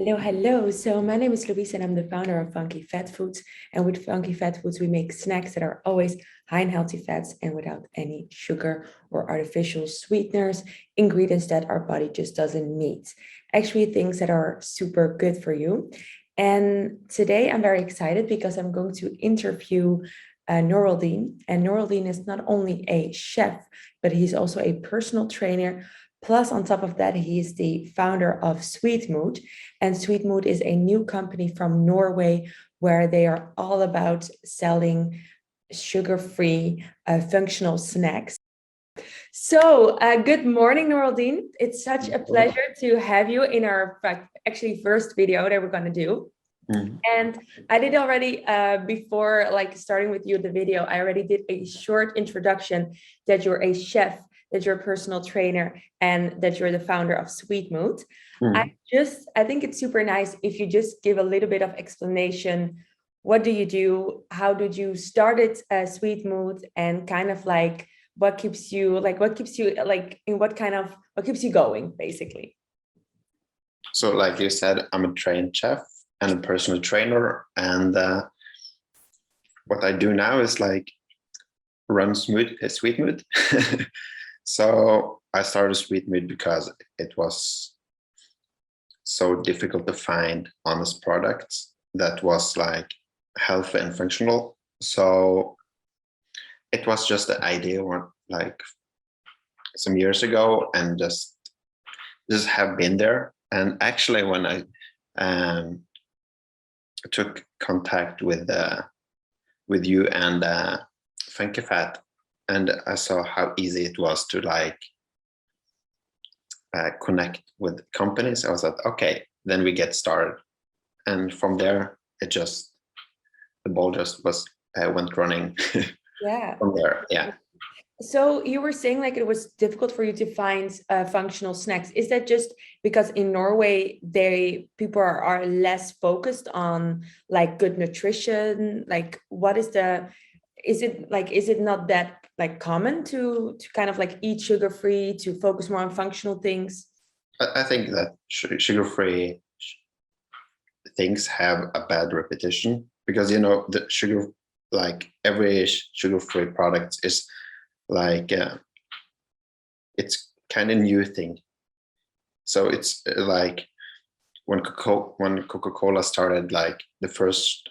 Hello, hello. So my name is Louise and I'm the founder of Funky Fat Foods. And with Funky Fat Foods, we make snacks that are always high in healthy fats and without any sugar or artificial sweeteners, ingredients that our body just doesn't need. Actually, things that are super good for you. And today I'm very excited because I'm going to interview Noraldin. And Noraldin is not only a chef, but he's also a personal trainer. Plus, on top of that, he is the founder of SWEETMOOD. And SWEETMOOD is a new company from Norway where they are all about selling sugar-free functional snacks. So, good morning, Noraldin. It's such a pleasure to have you in our actually first video that we're going to do. And I did already before starting with you the video, I already did a short introduction that you're a chef, that you're a personal trainer, and that you're the founder of SWEETMOOD. I think it's super nice if you just give a little bit of explanation. What do you do? How did you start it, SWEETMOOD, and kind of what keeps you going, basically? So like you said, I'm a trained chef and a personal trainer. And what I do now is run SWEETMOOD. So I started SWEETMOOD because it was so difficult to find honest products that was healthy and functional. So it was just the idea some years ago, and just have been there. And actually, when I took contact with you and Funky Fat, and I saw how easy it was to connect with companies, I was like, okay, then we get started. And from there, the ball just went running. Yeah. From there, yeah. So you were saying it was difficult for you to find functional snacks. Is that just because in Norway people are less focused on good nutrition? Is it not that common to kind of eat sugar-free, to focus more on functional things? I think that sugar-free things have a bad repetition because the sugar, every sugar-free product is it's kind of new thing. So it's when Coca-Cola started, the first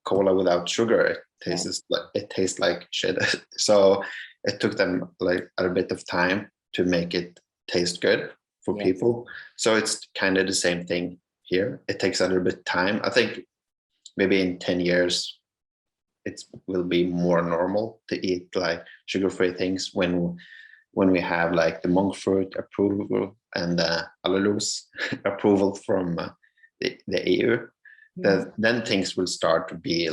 cola without sugar, it tastes like shit. So it took them a bit of time to make it taste good for people. So it's kind of the same thing here. It takes a little bit of time. I think maybe in 10 years it will be more normal to eat sugar-free things when we have the monk fruit approval and allulose approval from the EU. Then things will start to be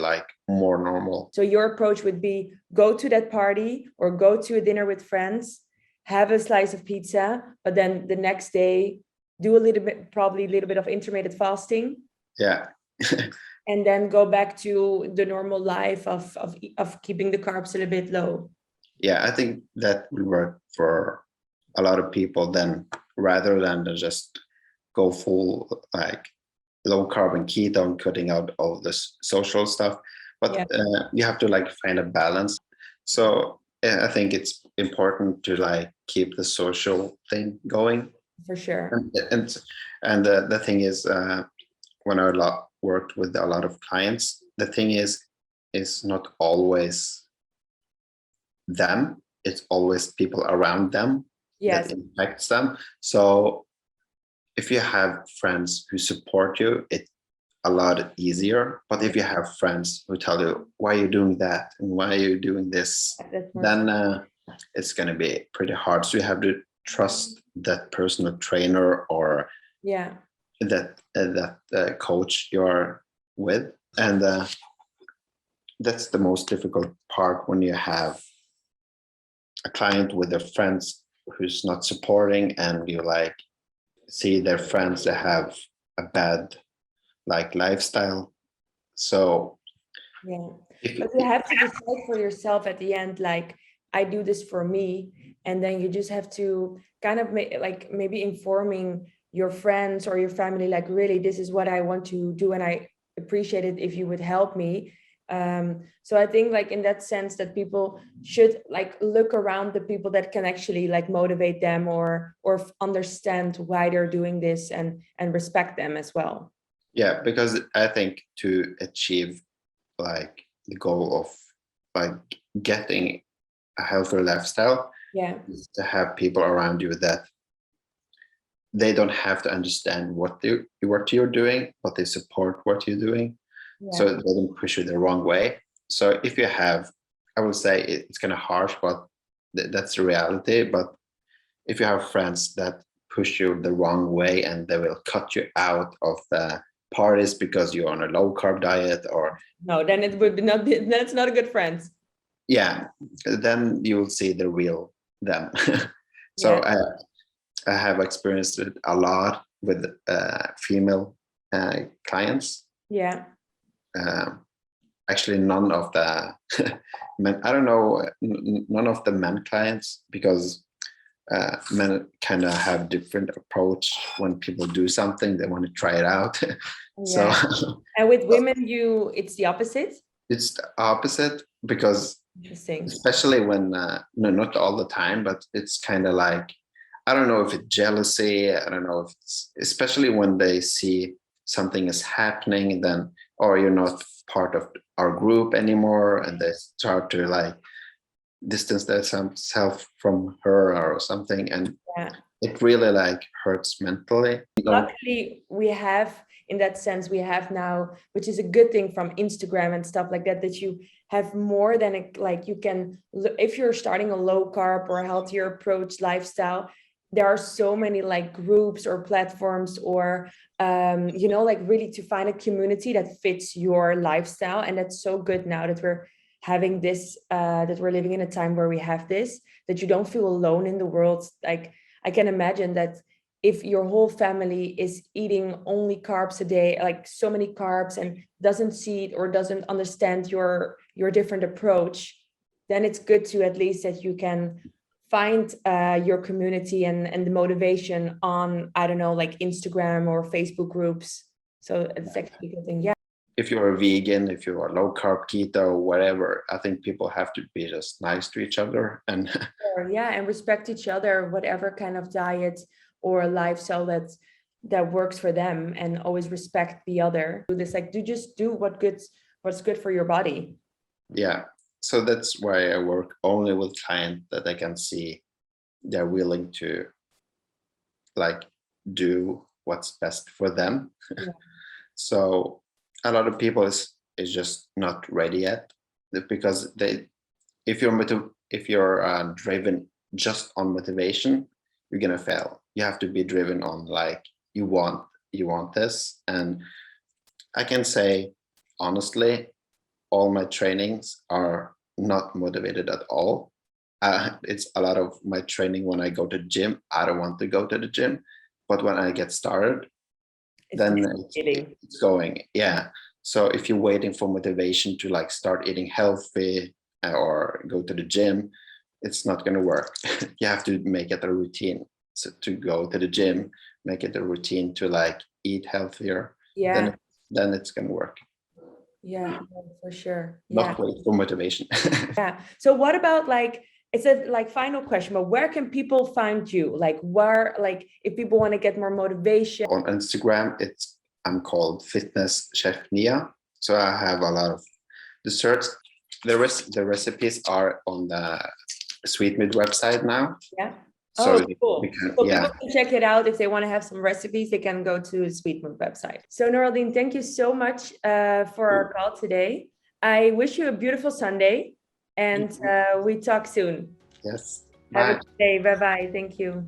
more normal. So your approach would be go to that party or go to a dinner with friends, have a slice of pizza, but then the next day do probably a little bit of intermittent fasting. Yeah. And then go back to the normal life of keeping the carbs a little bit low. Yeah, I think that will work for a lot of people then, rather than just go full low carb and keto, cutting out all this social stuff. But you have to find a balance. So I think it's important to keep the social thing going. For sure. And the thing is, when I worked with a lot of clients, the thing is not always them, it's always people around them that impacts them. So if you have friends who support you, it's a lot easier. But if you have friends who tell you, why are you doing that and why are you doing this, then it's going to be pretty hard. So you have to trust that personal trainer or that coach you're with. And that's the most difficult part, when you have a client with their friends who's not supporting, and you see their friends that have a bad lifestyle. So but you have to decide for yourself at the end, I do this for me, and then you just have to kind of maybe informing your friends or your family, like, really, this is what I want to do, and I appreciate it if you would help me. So I think, like, in that sense, that people should like look around the people that can actually like motivate them or understand why they're doing this, and respect them as well. Yeah, because I think to achieve like the goal of like getting a healthier lifestyle Yeah, is to have people around you that they don't have to understand what you're doing, but they support what you're doing, so yeah, they don't push you the wrong way. So if you have, I would say it's kind of harsh, but that's the reality. But if you have friends that push you the wrong way and they will cut you out of the parties because you're on a low carb diet, or no, then it would not be, that's not a good friend. yeah, then you will see the real them. So Yeah, I have experienced it a lot with female clients. yeah, Actually, none of the men, I don't know, none of the men clients, because men kind of have different approach. When people do something, they want to try it out. So yeah. And with women, it's the opposite. it's the opposite, because Interesting. especially when no, not all the time, but it's kind of like, I don't know if it's jealousy, I don't know if it's, especially when they see something is happening, then, or you're not part of our group anymore, and they start to like distance themselves from her or something, and Yeah. it really like hurts mentally. Luckily, we have, in that sense, we have now, which is a good thing from Instagram and stuff like that, that you have more than like you can, if you're starting a low carb or a healthier approach lifestyle, there are so many like groups or platforms or like really to find a community that fits your lifestyle. And that's so good now that we're having this, that we're living in a time where we have this, that you don't feel alone in the world. Like, I can imagine that if your whole family is eating only carbs a day, like so many carbs, and doesn't see it or doesn't understand your different approach, then it's good to at least that you can find your community and the motivation on, I don't know, like Instagram or Facebook groups. So it's actually a good thing. Yeah. If you're a vegan, if you are low carb, keto, whatever, I think people have to be just nice to each other. And Sure, yeah, and respect each other, whatever kind of diet or lifestyle that works for them, and always respect the other. Do this, like, just do what's good for your body. yeah, so that's why I work only with clients that I can see they're willing to like do what's best for them. Yeah. So a lot of people is just not ready yet, because they, if you're driven just on motivation, you're gonna fail. You have to be driven on like you want this. And I can say honestly, all my trainings are not motivated at all. It's a lot of my training when I go to the gym. I don't want to go to the gym, but when I get started, then Eating. it's going. Yeah. So if you're waiting for motivation to like start eating healthy or go to the gym, it's not going to work. You have to make it a routine. So to go to the gym, make it a routine to like eat healthier. Yeah, Then it's going to work. yeah, no, for sure. Yeah. Not wait for motivation. Yeah. So what about like, it's a like final question, but where can people find you? Like, where, like, if people want to get more motivation? On Instagram, I'm called Fitness Chef Nia. So I have a lot of the search. The recipes are on the SWEETMOOD website now. Yeah. So Oh, cool. So yeah. people can check it out. If they want to have some recipes, they can go to SweetMood website. So Noraldin, thank you so much for our call today. I wish you a beautiful Sunday, and we talk soon. Yes. Have a Bye. good day. Bye-bye. Thank you.